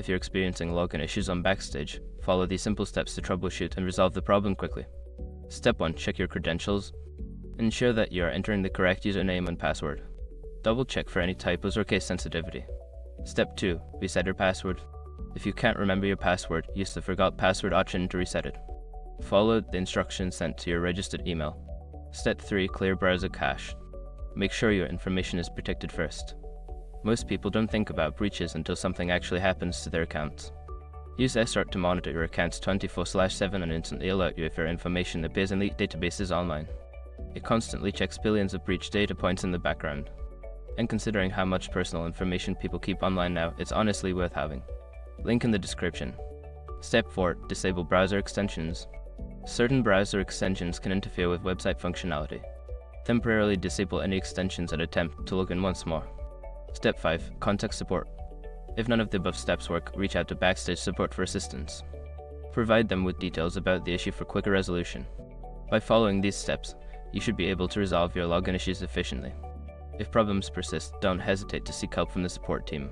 If you're experiencing login issues on Backstage, follow these simple steps to troubleshoot and resolve the problem quickly. Step 1. Check your credentials. Ensure that you are entering the correct username and password. Double check for any typos or case sensitivity. Step 2. Reset your password. If you can't remember your password, use the Forgot Password option to reset it. Follow the instructions sent to your registered email. Step 3. Clear browser cache. Make sure your information is protected first. Most people don't think about breaches until something actually happens to their accounts. Use SRT to monitor your accounts 24/7 and instantly alert you if your information appears in leaked databases online. It constantly checks billions of breach data points in the background. And considering how much personal information people keep online now, it's honestly worth having. Link in the description. Step 4. Disable browser extensions. Certain browser extensions can interfere with website functionality. Temporarily disable any extensions that attempt to log in once more. Step 5. Contact support. If none of the above steps work, reach out to Backstage support for assistance. Provide them with details about the issue for quicker resolution. By following these steps, you should be able to resolve your login issues efficiently. If problems persist, don't hesitate to seek help from the support team.